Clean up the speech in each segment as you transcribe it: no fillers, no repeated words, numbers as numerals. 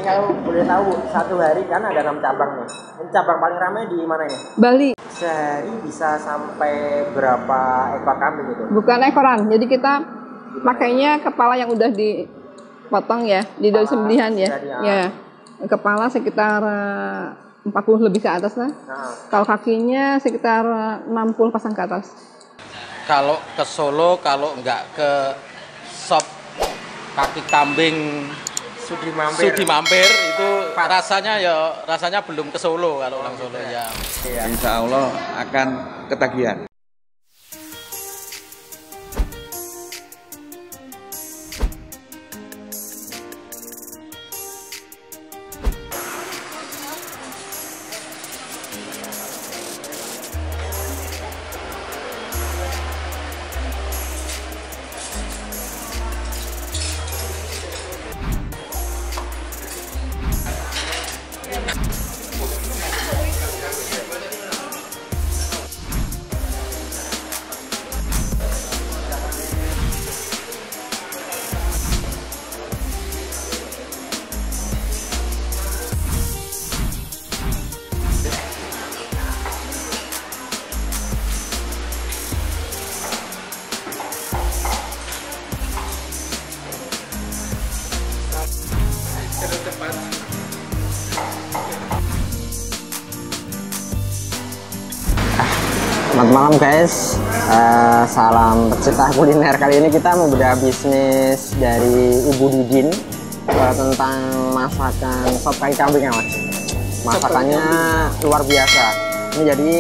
kalau boleh tahu, satu hari kan ada 6 cabang nih. Ini cabang paling ramai di mana ini? Bali. Sehari bisa sampai berapa ekor kambing itu? Bukan ekoran, jadi kita pakainya kepala yang udah dipotong ya, di daun sembelihan ya. Ya, kepala sekitar 40 lebih ke atas lah. Kalau kakinya sekitar 60 pasang ke atas. Kalau ke Solo, kalau nggak ke shop kaki kambing Sudi Mampir itu rasanya belum ke Solo kalau orang Solo ya. Insya Allah akan ketagihan. Selamat malam guys, salam pecinta kuliner. Kali ini kita mau bedah bisnis dari Ibu Didin tentang masakan sop kaki kambing ya mas. Masakannya luar biasa. Ini jadi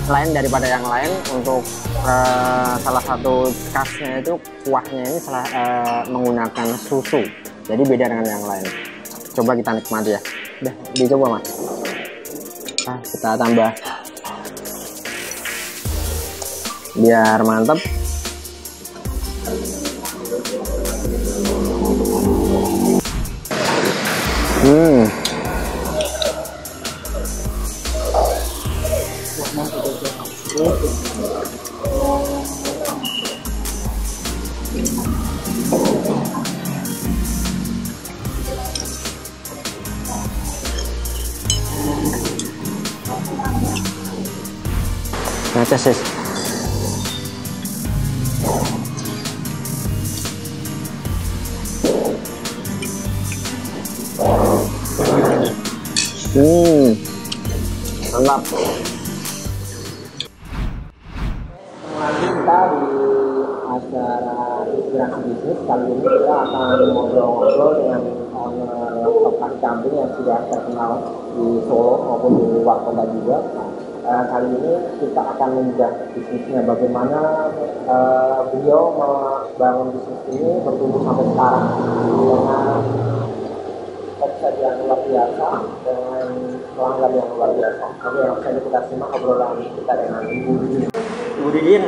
lain daripada yang lain. Untuk salah satu khasnya itu kuahnya ini menggunakan susu. Jadi beda dengan yang lain. Coba kita nikmati ya. Udah dicoba mas. Nah, kita tambah biar mantap. Netes sih. Mantap. Lagi kita di acara inspirasi bisnis. Kali ini kita akan ngobrol-ngobrol dengan owner sop kaki kambing yang sudah terkenal di Solo maupun di luar kota juga. Kali ini kita akan membedah bisnisnya, bagaimana beliau membangun bisnis ini bertumbuh sampai sekarang dengan omset yang luar biasa, dengan pelanggan yang luar biasa. Oke, langsung kita simak obrolan kita dengan Ibu Didin. Ibu Didin,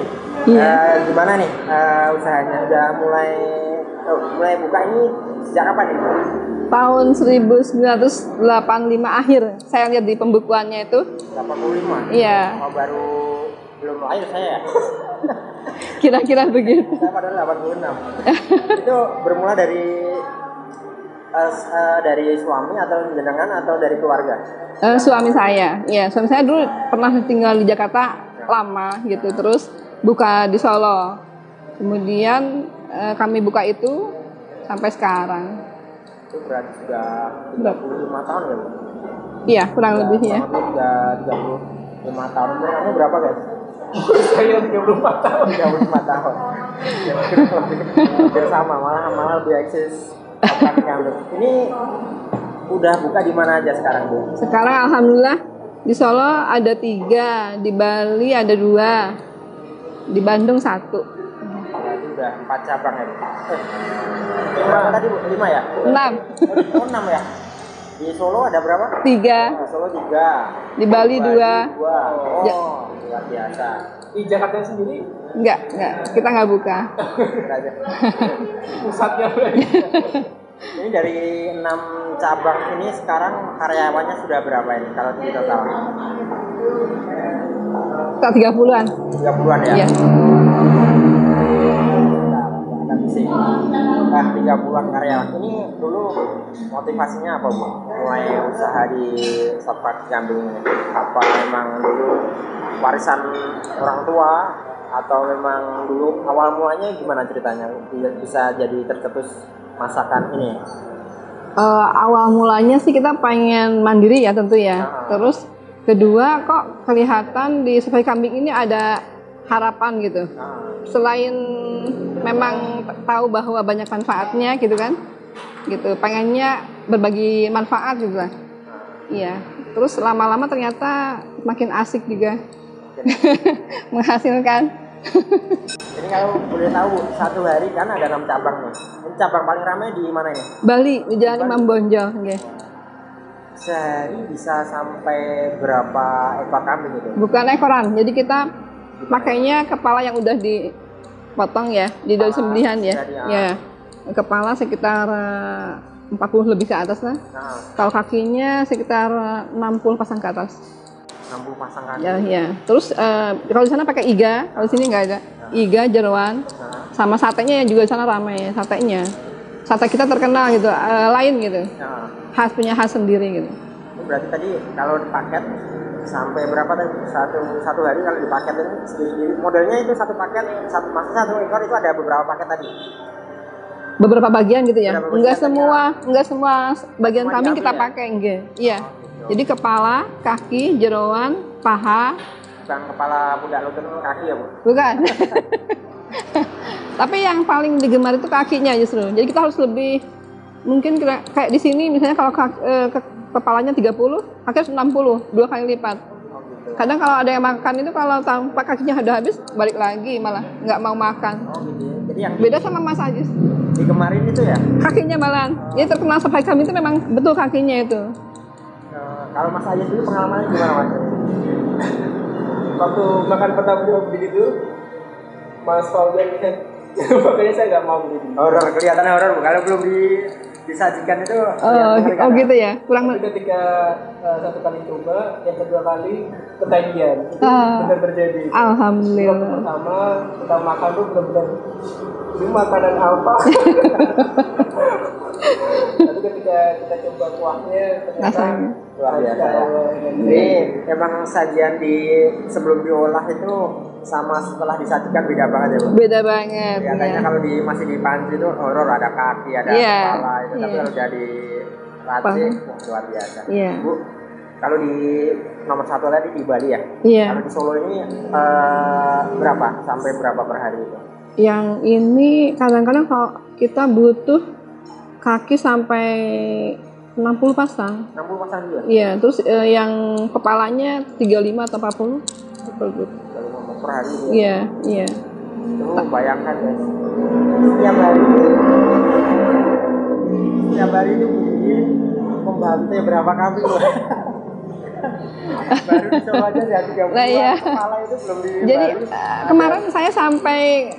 gimana nih usahanya? Udah mulai buka ini sejak kapan nih? Tahun 1985 akhir. Saya lihat di pembukuannya itu. 85? Iya. Oh, baru belum lahir saya. Kira-kira begitu. Saya padahal 86. Itu bermula dari suami atau jenengan atau dari keluarga? Suami saya. Ya, suami saya dulu pernah tinggal di Jakarta lama gitu, terus buka di Solo. Kemudian kami buka itu sampai sekarang. Itu berarti sudah 35 tahun ya? Iya, kurang lebih ya. Sudah 35 tahun. Kamu berapa guys? Saya 34 tahun. 35 tahun. Hampir sama, malah lebih eksis. Ini udah buka di mana aja sekarang Bu? Sekarang alhamdulillah di Solo ada 3, di Bali ada 2, di Bandung 1. Berarti udah 4 cabang ya? Berapa tadi Bu? 5 ya? 6. Oh 6 ya? Di Solo ada berapa? 3. Di Solo 3. Di Bali 2. Oh, luar biasa. Di Jakarta sendiri? Enggak. Kita nggak buka. Pusatnya. Ini dari 6 cabang ini sekarang karyawannya sudah berapa ini kalau kita tahu? Tak 30-an. 30-an ya? Iya. Ada bising. 30-an karyawan. Ini dulu motivasinya apa Bu? Mulai usaha di sop kaki kambing ini? Apa memang dulu warisan orang tua atau memang dulu awal mulanya gimana ceritanya bisa jadi tercetus masakan ini? Awal mulanya sih kita pengen mandiri ya tentu ya. Terus kedua kok kelihatan di sop kaki kambing ini ada harapan gitu. Selain memang tahu bahwa banyak manfaatnya gitu kan, gitu pengennya berbagi manfaat juga. Iya. Terus lama-lama ternyata makin asik juga menghasilkan. Jadi kalau boleh tahu satu hari kan ada 6 cabang nih. Ini cabang paling ramai di mana ini? Bali di Jalan Imam Bonjol. Okay. Sehari bisa sampai berapa ekor kambing itu? Bukan ekoran. Jadi kita makanya kepala yang udah dipotong ya, di daun sembelihan ya. Ya. Kepala sekitar 40 lebih ke atas lah. Kalau kakinya sekitar 60 pasang ke atas. 60 pasang kaki. Ya, ya. Terus kalau di sana pakai iga, kalau di sini nggak ada. Iga, jeroan, sama satenya juga di sana ramai satenya. Sate kita terkenal gitu, lain gitu. Khas punya khas sendiri gitu. Berarti tadi kalau dipaket sampai berapa tadi? Satu hari kalau dipaket ini sendiri modelnya itu satu paket, satu ekor itu ada beberapa paket tadi. Beberapa bagian gitu ya. Enggak semua bagian kambing kita pakai enggak. Iya. Jadi kepala, kaki, jeroan, paha. Bukan kepala pundak lutut kaki ya Bu? Bukan. Tapi yang paling digemar itu kakinya justru. Jadi kita harus lebih, mungkin kayak di sini misalnya kalau kepalanya 30, kaki harus 60, 2 kali lipat. Gitu. Kadang kalau ada yang makan itu kalau tanpa kakinya udah habis, balik lagi malah nggak mau makan. Gitu. Jadi yang beda sama Mas Ajis. Digemarin itu ya? Kakinya malahan. Jadi terkenal sop kaki kambing itu memang betul kakinya itu. Kalau Mas Ajis dulu pengalamannya gimana Mas? Waktu makan pertama begitu, Mas Fauzan kan, makanya saya nggak mau begitu. Horor, kelihatannya horor Bu. Kalau belum disajikan itu. Oh gitu ya. Kurang. Tapi ketika satu kali coba, yang kedua kali ketagihan. Itu benar terjadi. Alhamdulillah. Waktu pertama kita makan tuh benar-benar ini makanan apa? Tapi ketika kita coba kuahnya ternyata luar biasa ya. Ini memang sajian sebelum diolah itu sama setelah disajikan beda banget ya Bu? Beda banget. Katanya kalau masih di panci itu horor, ada kaki, ada kepala itu. Tapi kalau udah di racik, luar biasa. Bu, kalau di nomor 1 tadi di Bali ya? Kalau di Solo ini berapa? Sampai berapa per hari itu? Yang ini kadang-kadang kalau kita butuh kaki sampai 60 pasang. 60 pasang juga? Iya, terus yang kepalanya 35 atau 40. Per hari ya? Iya, iya. Itu bayangkan ya. Setiap hari itu bikin membantu berapa kambing loh. Baru di Solo aja ya 30 iya. kepala itu belum di. Jadi kemarin saya sampai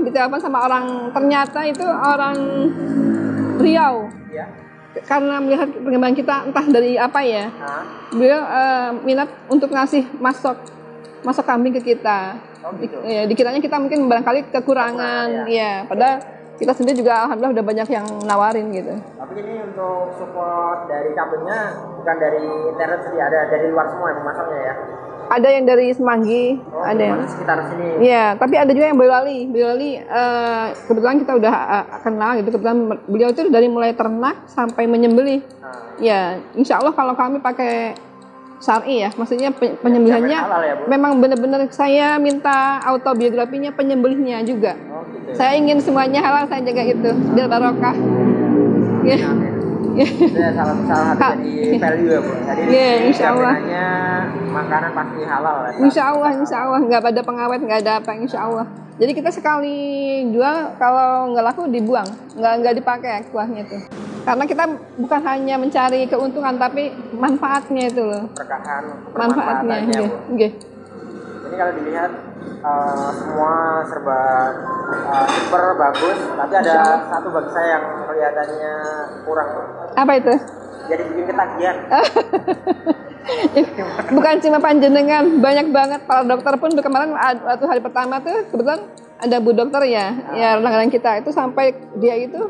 ditelepon sama orang, ternyata itu orang Riau. Ya. Karena melihat perkembangan kita entah dari apa ya. Beliau minat untuk ngasih masuk kambing ke kita. Gitu. Ya, dikiranya kita mungkin barangkali kekurangan. Ya. Padahal kita sendiri juga alhamdulillah udah banyak yang nawarin gitu. Tapi ini untuk support dari kambingnya bukan dari internet sendiri, ada dari luar semua yang memasaknya ya? Ada yang dari Semanggi, ada yang sekitar sini. Iya, tapi ada juga yang Boyolali. Kebetulan kita udah kenal gitu. Kebetulan beliau itu dari mulai ternak sampai menyembelih. Ya, insya Allah kalau kami pakai syar'i ya, maksudnya penyembelihannya ya, memang benar-benar saya minta autobiografinya penyembelihnya juga. Gitu. Saya ingin semuanya halal, saya jaga itu biar barokah. Itu salah satu jadi value ya Bu. Jadi insya Allah makanan pasti halal ya. Insya Allah nggak ada pengawet, nggak ada apa, insya Allah. Jadi kita sekali jual kalau nggak laku dibuang, nggak dipakai kuahnya tuh. Karena kita bukan hanya mencari keuntungan tapi manfaatnya itu loh. Manfaatnya. Ini kalau dilihat semua serba super bagus, tapi ada satu bagi saya yang kelihatannya kurang. Apa itu? Jadi bikin ketagihan. Bukan cuma panjenengan, banyak banget para dokter pun kemarin waktu hari pertama tuh kebetulan ada Bu Dokter ya, ya langganan kita itu sampai dia itu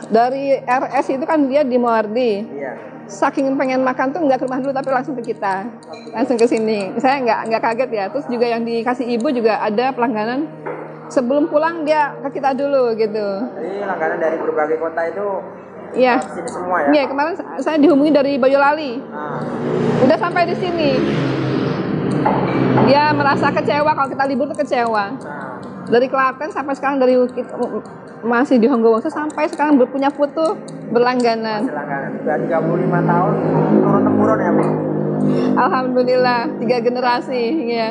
dari RS itu kan dia di Muardi. Iya. Saking pengen makan tuh nggak ke rumah dulu tapi langsung ke kita, langsung ke sini. Saya nggak kaget ya. Terus juga yang dikasih ibu juga ada pelangganan sebelum pulang dia ke kita dulu gitu. Jadi langganan dari berbagai kota itu Iya. sini semua ya? Iya, kemarin saya dihubungi dari Boyolali. Udah sampai di sini. Dia merasa kecewa kalau kita libur tuh kecewa. Dari Klaten sampai sekarang masih di Honggowoso sampai sekarang punya foto berlangganan. Sudah 35 tahun turun-temurun ya, Bu? Alhamdulillah, 3 generasi ya.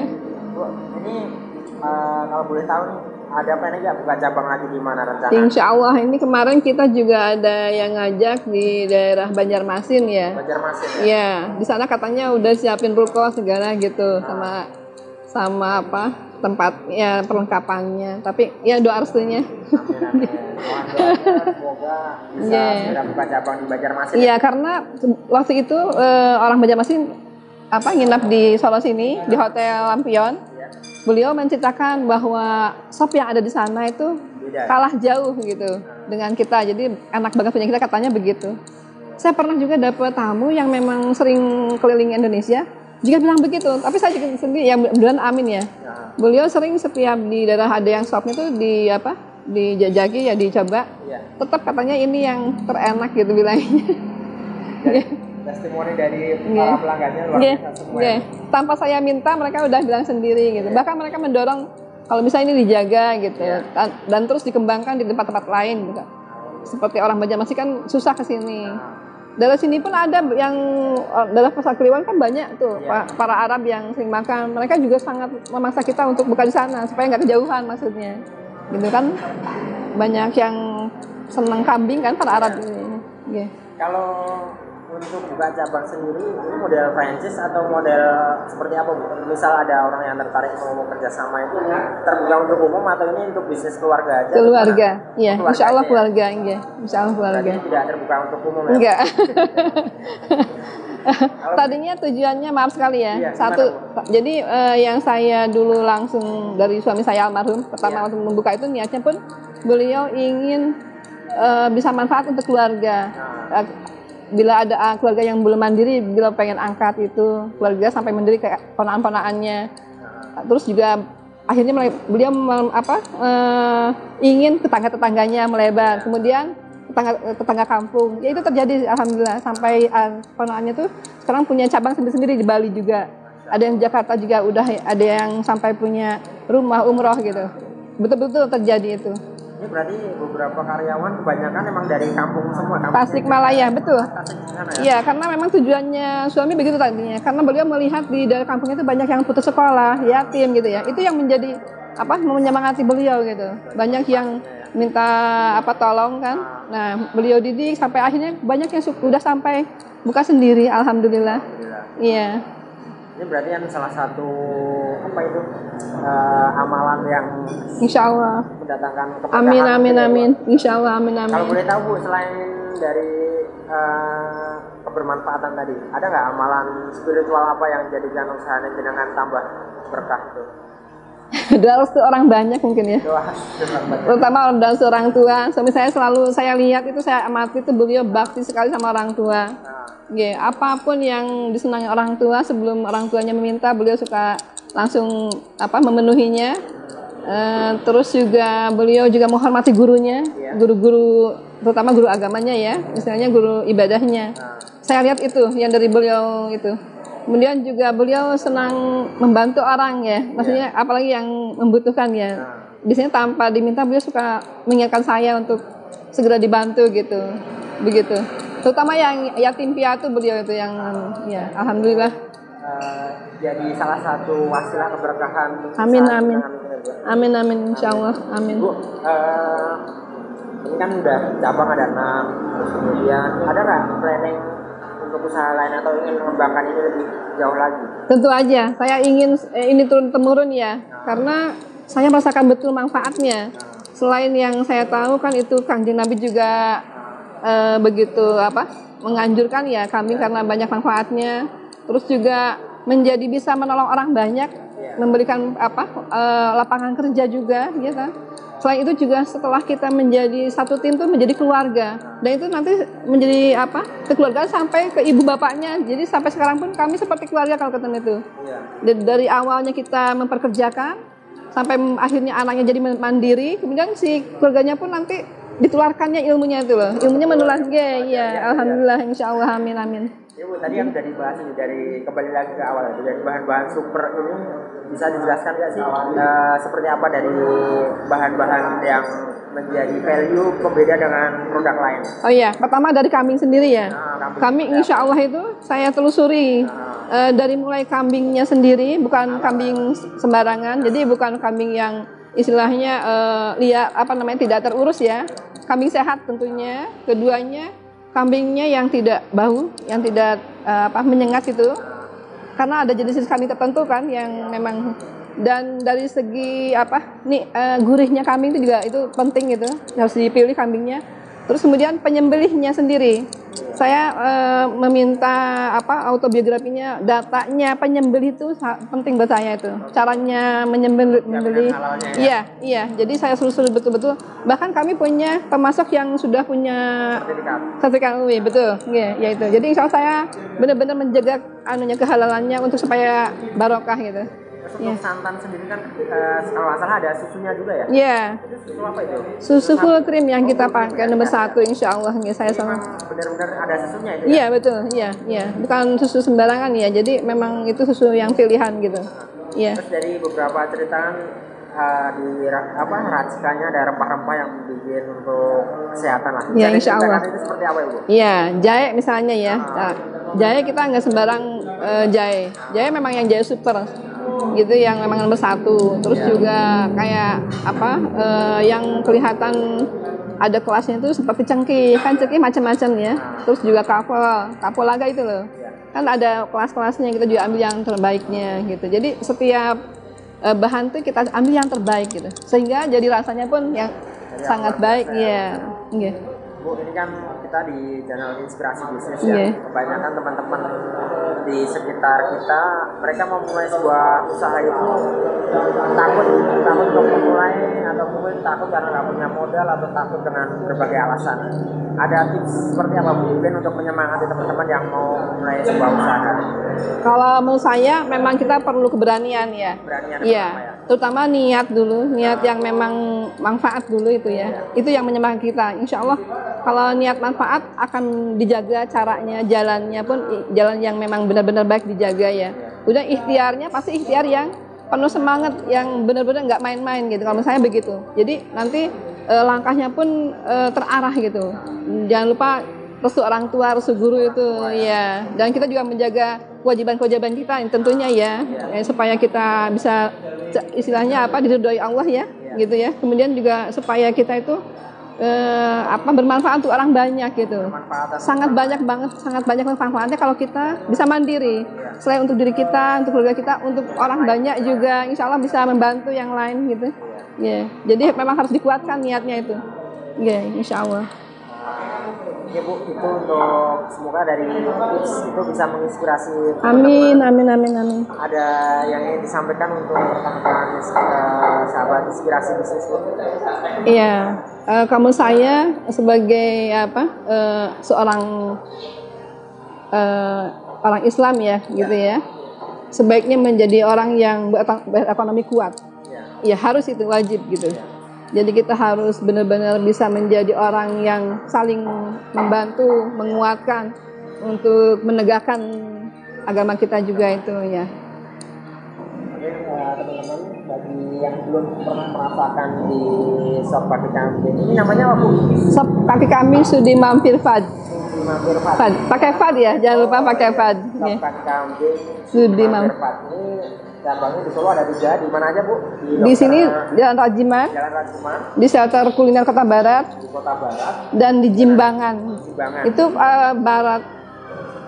Bu, ini kalau boleh tahu nih, ada plan nggak buka cabang lagi di mana rencana? Insya Allah ini kemarin kita juga ada yang ngajak di daerah Banjarmasin ya. Banjarmasin ya? Iya, di sana katanya udah siapin ruko segala gitu sama apa tempatnya perlengkapannya. Tapi ya doa restunya. Amin. Mohon doanya semoga bisa segera buka cabang di Banjarmasin. Iya, karena waktu itu orang Banjarmasin nginap di Solo sini di Hotel Lampion. Beliau menceritakan bahwa sop yang ada di sana itu kalah jauh gitu dengan kita. Jadi enak banget punya kita, katanya begitu. Saya pernah juga dapat tamu yang memang sering keliling Indonesia juga bilang begitu. Tapi saya juga sendiri ya mudah-mudahan amin ya. Beliau sering setiap di daerah ada yang sopnya itu dijajaki ya dicoba. Tetap katanya ini yang terenak gitu bilangnya. Testimoni dari para pelanggannya luar biasa semua. Tanpa saya minta mereka udah bilang sendiri gitu. Bahkan mereka mendorong kalau misalnya ini dijaga gitu dan terus dikembangkan di tempat-tempat lain gitu. Seperti orang Banjarmasin kan susah ke sini. Dari sini pun ada yang daerah Pasar Kliwon kan banyak tuh para Arab yang sering makan. Mereka juga sangat memaksa kita untuk buka di sana supaya nggak kejauhan maksudnya. Gitu kan banyak yang senang kambing kan para Arab ini. Kalau untuk buka cabang sendiri, ini model franchise atau model seperti apa, Bu? Misal ada orang yang tertarik mau kerjasama itu terbuka untuk umum atau ini untuk bisnis keluarga aja? Keluarga, iya. Insya Allah keluarga, iya. Insya Allah keluarga. Jadi tidak terbuka untuk umum ya? Enggak. Tadinya tujuannya maaf sekali ya. Jadi yang saya dulu langsung dari suami saya almarhum pertama untuk membuka itu niatnya pun beliau ingin bisa manfaat untuk keluarga. Bila ada keluarga yang belum mandiri, bila pengen angkat itu keluarga sampai mandiri kayak ponaan-ponaannya. Terus juga akhirnya beliau ingin tetangga-tetangganya melebar. Kemudian tetangga kampung. Ya itu terjadi alhamdulillah sampai ponaannya tuh sekarang punya cabang sendiri-sendiri di Bali juga. Ada yang di Jakarta juga udah ada yang sampai punya rumah umroh gitu. Betul-betul terjadi itu. Ini berarti beberapa karyawan kebanyakan memang dari kampung semua. Tasikmalaya, betul. Iya, karena memang tujuannya suami begitu tadinya. Karena beliau melihat di daerah kampung itu banyak yang putus sekolah, yatim gitu ya. Itu yang menjadi menyemangati beliau gitu. Banyak yang minta tolong kan. Nah, beliau didik sampai akhirnya banyak yang sudah sampai buka sendiri, alhamdulillah. Iya. Ini berarti kan salah satu amalan yang Insya Allah mendatangkan keberkahan. Amin. Insya Allah amin. Kalau boleh tahu Bu, selain dari kebermanfaatan tadi, ada nggak amalan spiritual apa yang jadikan usaha jenengan tambah berkah tuh? Doa restu orang banyak mungkin ya. Terutama doa restu orang tua. Suami saya lihat itu, saya amati itu beliau bakti sekali sama orang tua. Apapun yang disenangi orang tua sebelum orang tuanya meminta, beliau suka langsung memenuhinya. Terus juga beliau juga menghormati gurunya, guru-guru terutama guru agamanya ya, misalnya guru ibadahnya. Saya lihat itu yang dari beliau itu. Kemudian juga beliau senang membantu orang ya, maksudnya apalagi yang membutuhkan ya. Biasanya tanpa diminta beliau suka mengingatkan saya untuk segera dibantu gitu, begitu. Terutama yang yatim piatu beliau itu yang ya alhamdulillah. Jadi salah satu wasilah keberkahan. Amin insyaallah amin. Bu, ini kan udah cabang ada 6, terus kemudian ada nggak planning untuk usaha lain atau ingin mengembangkan ini lebih jauh lagi? Tentu aja, saya ingin ini turun-temurun ya, karena saya merasakan betul manfaatnya. Selain yang saya tahu kan itu Kanjeng Nabi juga begitu menganjurkan ya kambing karena banyak manfaatnya. Terus juga menjadi bisa menolong orang banyak memberikan lapangan kerja juga, ya kan. Selain itu juga setelah kita menjadi satu tim tuh menjadi keluarga, dan itu nanti menjadi kekeluargaan sampai ke ibu bapaknya. Jadi sampai sekarang pun kami seperti keluarga kalau ketemu itu. Dari awalnya kita memperkerjakan sampai akhirnya anaknya jadi mandiri, kemudian si keluarganya pun nanti ditularkannya ilmunya itu loh, ilmunya menular. Ya, alhamdulillah, insya Allah, amin amin. Ya Bu, tadi yang sudah dibahas ini dari kembali lagi ke awal itu dari bahan-bahan super ini bisa dijelaskan nggak sih seperti apa dari bahan-bahan yang menjadi value pembeda dengan produk lain? Oh iya, pertama dari kambing sendiri ya. Kambing insya Allah itu saya telusuri dari mulai kambingnya sendiri, bukan kambing sembarangan. Jadi bukan kambing yang istilahnya liar tidak terurus ya. Kambing sehat tentunya. Keduanya kambingnya yang tidak bau, yang tidak menyengat itu. Karena ada jenis kambing tertentu kan yang memang, dan dari segi gurihnya kambing itu juga itu penting gitu, harus dipilih kambingnya. Terus kemudian penyembelihnya sendiri, saya meminta autobiografinya, datanya penyembelih itu penting buat saya itu, caranya menyembelih. Iya. Jadi saya suruh betul-betul. Bahkan kami punya pemasok yang sudah punya sertifikat UI, betul. Ya itu. Jadi insya Allah saya benar-benar menjaga kehalalannya untuk supaya barokah gitu. Untuk santan sendiri kan kalau nggak salah ada susunya juga ya? Iya. Susu apa itu? Susu full cream yang kita pakai nomor 1 insya Allah. Saya sama. Benar-benar ada susunya itu? Iya betul. Iya. Bukan susu sembarangan ya. Jadi memang itu susu yang pilihan gitu. Iya. Terus dari beberapa cerita di racikanya ada rempah-rempah yang bikin untuk kesehatan lah. Iya insya Allah. Itu seperti apa Ibu? Iya, jahe misalnya ya. Nah, jahe kita nggak sembarang jahe. Jahe memang yang jahe super. Gitu yang memang nomor 1. Terus juga kayak yang kelihatan ada kelasnya itu seperti cengkih, kan cengkih macam-macam ya. Terus juga kapulaga itu loh. Kan ada kelas-kelasnya, kita juga ambil yang terbaiknya gitu. Jadi setiap bahan tuh kita ambil yang terbaik gitu. Sehingga jadi rasanya pun yang sangat baik ya. Bu, ini kan kita di channel Inspirasi Bisnis ya. Kebanyakan teman-teman di sekitar kita, mereka mau mulai sebuah usaha itu takut untuk memulai, atau mungkin takut karena nggak punya modal, atau takut dengan berbagai alasan. Ada tips seperti apa Bu mungkin untuk menyemangati teman-teman yang mau mulai sebuah usaha? Kalau menurut saya memang kita perlu keberanian ya. Iya. Terutama niat dulu, niat yang memang manfaat dulu itu ya. Itu yang menyemangati kita. Insya Allah kalau niat manfaat akan dijaga caranya, jalannya pun jalan yang memang benar-benar baik dijaga ya. Udah ikhtiarnya pasti ikhtiar yang penuh semangat, yang benar-benar nggak main-main gitu. Kalau saya begitu. Jadi nanti langkahnya pun terarah gitu. Jangan lupa restu orang tua, restu guru itu ya. Dan kita juga menjaga kewajiban-kewajiban kita tentunya ya, supaya kita bisa istilahnya diridhoi Allah ya, gitu ya. Kemudian juga supaya kita itu bermanfaat untuk orang banyak gitu. Sangat banyak manfaatnya kalau kita bisa mandiri. Selain untuk diri kita, untuk keluarga kita, untuk orang banyak juga, insya Allah bisa membantu yang lain gitu. Ya, jadi memang harus dikuatkan niatnya itu. Ya, insya Allah. Ya Bu, itu untuk semoga dari tips itu bisa menginspirasi. Amin. Ada yang ingin disampaikan untuk rekan-rekan sahabat Inspirasi Bisnis Bu? Iya, kamu saya sebagai seorang orang Islam ya, gitu ya. Sebaiknya menjadi orang yang berekonomi kuat. Ya harus, itu wajib gitu. Jadi kita harus benar-benar bisa menjadi orang yang saling membantu, menguatkan untuk menegakkan agama kita juga itu ya. Teman-teman, bagi yang belum pernah merasakan di Sop Kaki Kambing, ini namanya apa Bu? Sop Kaki Kambing Sudi Mampir Fad. Fad. Pakai Fad ya, jangan lupa pakai Fad. Sop Kaki Kambing Sudi Mampir Fad. Ini cabangnya di Solo ada 3, di mana aja Bu? Di sini Jalan Rajiman. Di shelter kuliner Kota Barat. Di Kota Barat. Dan di Jimbangan. Itu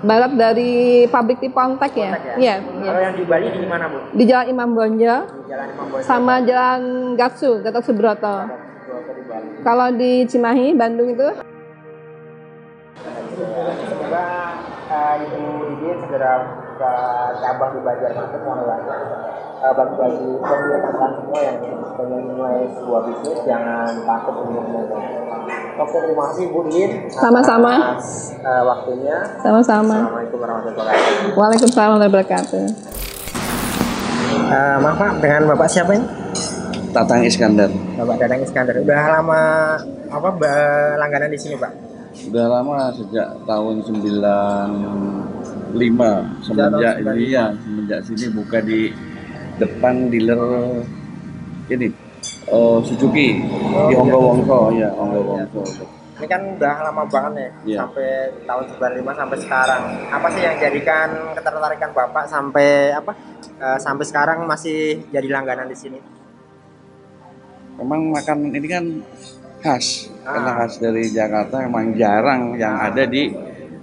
barat dari pabrik Tipontek ya. Iya. Kalau yang di Bali di mana Bu? Di Jalan Imam Bonjol. Sama Jalan Gatot Subroto. Kalau di Cimahi, Bandung itu. Semoga Ibu Didin segera buka cabang di Banjarmasin mulainya bagi-bagi pemilik semua yang pengen mulai sebuah bisnis jangan takut untuk mulai. Oke, terima kasih Bu Din. Sama-sama. Waktunya. Sama-sama. Assalamualaikum warahmatullahi wabarakatuh. Waalaikumsalam warahmatullahi wabarakatuh. Maaf Pak, dengan Bapak siapa ini? Tatang Iskandar. Bapak Dadang Iskandar. Udah lama langganan di sini Pak? Sudah lama sejak tahun 95 semenjak semenjak sini buka di depan dealer ini Suzuki di Honggowongso ya Honggowongso. Ini kan udah lama banget ya, sampai tahun 95 sampai sekarang. Apa sih yang jadikan ketertarikan Bapak sampai sampai sekarang masih jadi langganan di sini? Memang makan ini kan khas, karena khas dari Jakarta memang jarang yang ada di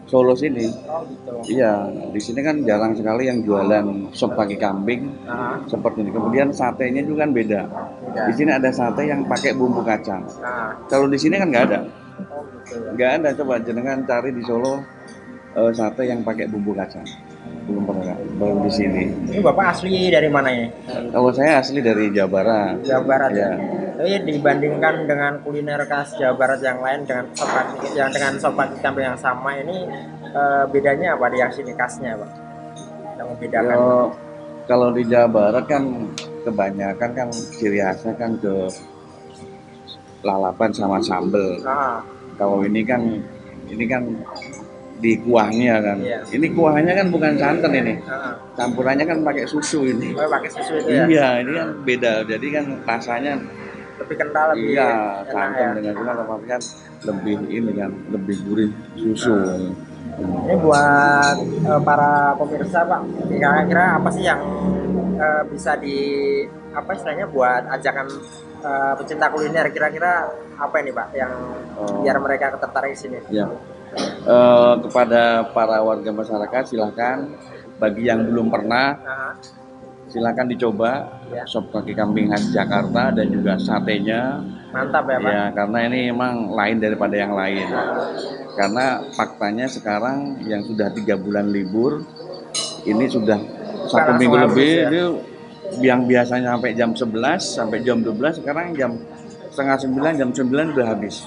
Solo sini. Oh gitu. Iya, di sini kan jarang sekali yang jualan sop kaki kambing seperti ini. Kemudian satenya juga kan beda. Di sini ada sate yang pakai bumbu kacang. Kalau di sini kan nggak ada. Oh gitu. Nggak ada, coba jenengan cari di Solo sate yang pakai bumbu kacang. Belum pernah, baru di sini. Ini Bapak asli dari mana ini? Kalau saya asli dari Jawa Barat. Jawa Barat ya. Tapi dibandingkan dengan kuliner khas Jawa Barat yang lain dengan sop kaki kambing yang sama ini bedanya apa di yang sini khasnya Pak? Yang membedakan? Kalau di Jawa Barat kan kebanyakan kan ciri khasnya kan ke lalapan sama sambel. Kalau ini kan di kuahnya kan. Ini kuahnya kan bukan santan ini. Campurannya kan pakai susu ini. Oh, pakai susu itu ya? Iya, ini kan beda. Jadi kan rasanya lebih kental lebih santan dengan gula tapi kan lebih ini kan lebih gurih susu. Ini buat para pemirsa Pak, kira-kira apa sih yang bisa istilahnya buat ajakan pecinta kuliner, kira-kira apa ini Pak yang biar mereka tertarik di sini? Ya. Kepada para warga masyarakat silahkan, bagi yang belum pernah silahkan dicoba sop kaki kambing khas Jakarta dan juga satenya. Mantap ya Pak? Ya, karena ini memang lain daripada yang lain. Karena faktanya sekarang yang sudah 3 bulan libur, ini sudah 1 minggu lebih, yang biasanya sampai jam 11 sampai jam 12, sekarang jam setengah 9, jam 9 udah habis.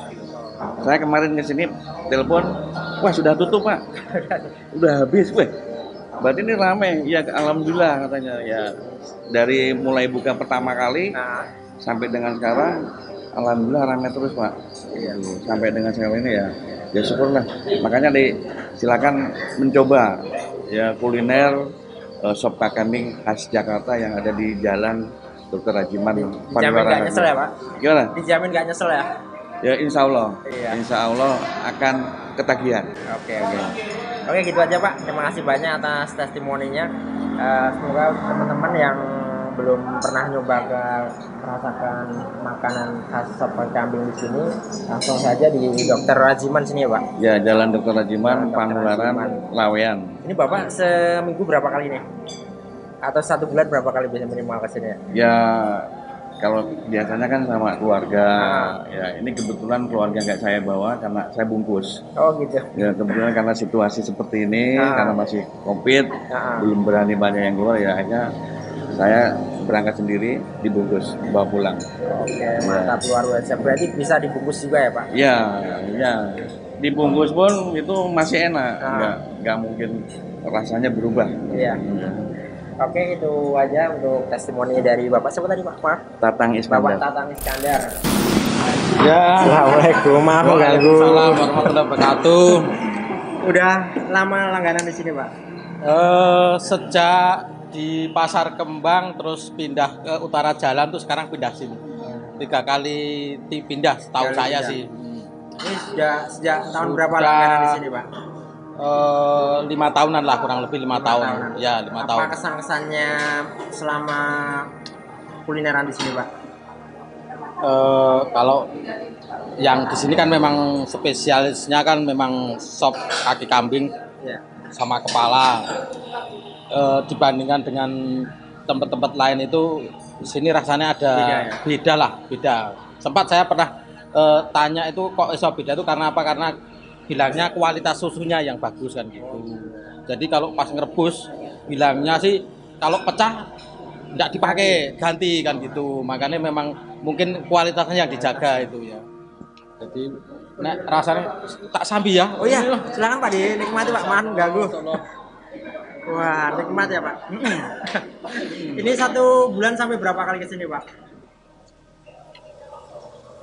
Saya kemarin ke sini telepon, wah sudah tutup Pak, udah habis, berarti ini ramai. Ya alhamdulillah katanya ya, dari mulai buka pertama kali sampai dengan sekarang alhamdulillah ramai terus Pak. Sampai dengan sekarang ini ya syukurlah. Makanya silakan mencoba ya kuliner sop kaki kambing khas Jakarta yang ada di Jalan Dr. Rajiman. Dijamin nggak nyesel ya Pak? Gimana? Dijamin nggak nyesel ya? Ya insya Allah akan ketagihan. Oke, gitu aja Pak. Terima kasih banyak atas testimoninya. Semoga teman-teman yang belum pernah nyoba merasakan makanan khas sop kaki kambing di sini, langsung saja di Dr. Rajiman sini ya Pak. Ya, Jalan Dr. Rajiman, Pangandaran, Laweyan. Ini Bapak seminggu berapa kali nih? Atau 1 bulan berapa kali bisa minimal ke sini ya? Ya, kalau biasanya kan sama keluarga. Ya, ini kebetulan keluarga nggak saya bawa karena saya bungkus. Oh gitu. Ya, kebetulan karena situasi seperti ini, karena masih COVID, belum berani banyak yang keluar, ya akhirnya saya berangkat sendiri, dibungkus, bawa pulang. Oke, mantap, luar biasa. Berarti bisa dibungkus juga ya Pak? Ya, dibungkus pun itu masih enak, nggak mungkin rasanya berubah. Iya. Oke, itu aja untuk testimoni dari Bapak. Siapa tadi Pak? Maaf. Tatang Iskandar. Bapak Tatang Iskandar. Ya. Assalamualaikum, maaf mengganggu. Waalaikumsalam warahmatullahi wabarakatuh. Udah lama langganan di sini Pak? Sejak di Pasar Kembang terus pindah ke utara jalan tuh sekarang pindah sini. 3 kali pindah setahu saya sih. Ini sejak tahun berapa langganan di sini Pak? 5 tahunan lah, kurang lebih 5 tahun. Ya, 5 tahun. Apa kesan-kesannya selama kulineran di sini Pak? Kalau yang di sini kan memang spesialisnya kan memang sop kaki kambing sama kepala. Dibandingkan dengan tempat-tempat lain itu di sini rasanya ada beda. Sempat saya pernah tanya itu kok iso beda itu karena apa? Karena bilangnya kualitas susunya yang bagus kan gitu. Jadi kalau pas ngerebus bilangnya sih kalau pecah nggak dipakai, ganti kan gitu. Makanya memang mungkin kualitasnya yang dijaga itu ya. Jadi rasanya tak sambi ya. Oh iya, silakan Pak dinikmati Pak, maaf ganggu. Wah, nikmat ya Pak. Ini 1 bulan sampai berapa kali ke sini Pak?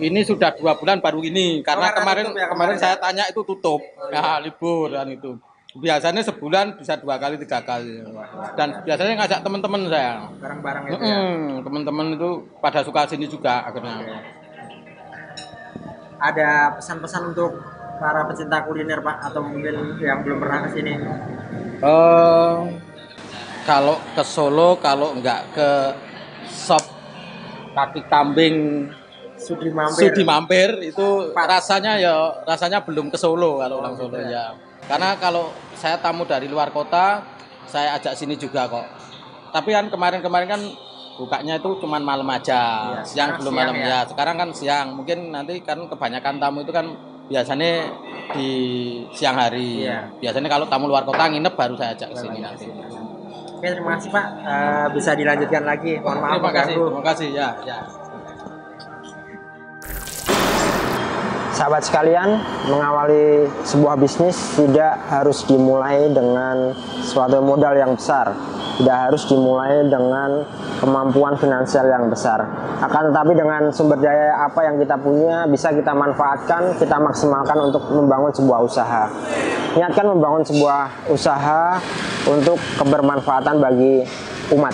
Ini sudah 2 bulan baru ini, karena kemarin tutup ya, kemarin saya tanya itu tutup, ya libur kan itu. Biasanya sebulan bisa 2 kali 3 kali, dan biasanya ngajak teman-teman saya. Barang-barang itu ya. Teman-teman itu pada suka sini juga akhirnya. Ada pesan-pesan untuk para pecinta kuliner Pak, atau mungkin yang belum pernah ke sini? Kalau ke Solo, kalau nggak ke sop kaki kambing Sudi Mampir itu rasanya belum ke Solo kalau orang Solo ya. Karena kalau saya tamu dari luar kota, saya ajak sini juga kok. Tapi kan kemarin kan bukanya itu cuma malam aja, ya, siang belum malam ya. Sekarang kan siang, mungkin nanti kan kebanyakan tamu itu kan biasanya di siang hari. Ya. Biasanya kalau tamu luar kota nginep baru saya ajak ke sini nanti. Oke, terima kasih Pak. Bisa dilanjutkan lagi. Mohon maaf Terima kasih ya. Sahabat sekalian, mengawali sebuah bisnis tidak harus dimulai dengan suatu modal yang besar, tidak harus dimulai dengan kemampuan finansial yang besar. Akan tetapi dengan sumber daya apa yang kita punya bisa kita manfaatkan, kita maksimalkan untuk membangun sebuah usaha. Niatkan membangun sebuah usaha untuk kebermanfaatan bagi umat.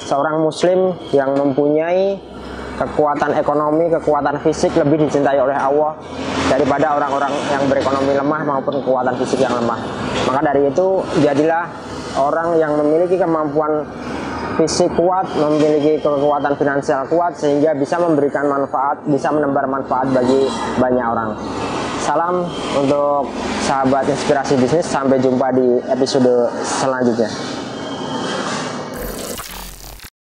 Seorang muslim yang mempunyai kekuatan ekonomi, kekuatan fisik lebih dicintai oleh Allah daripada orang-orang yang berekonomi lemah maupun kekuatan fisik yang lemah. Maka dari itu, jadilah orang yang memiliki kemampuan fisik kuat, memiliki kekuatan finansial kuat, sehingga bisa memberikan manfaat, bisa menebar manfaat bagi banyak orang. Salam untuk sahabat inspirasi bisnis, sampai jumpa di episode selanjutnya.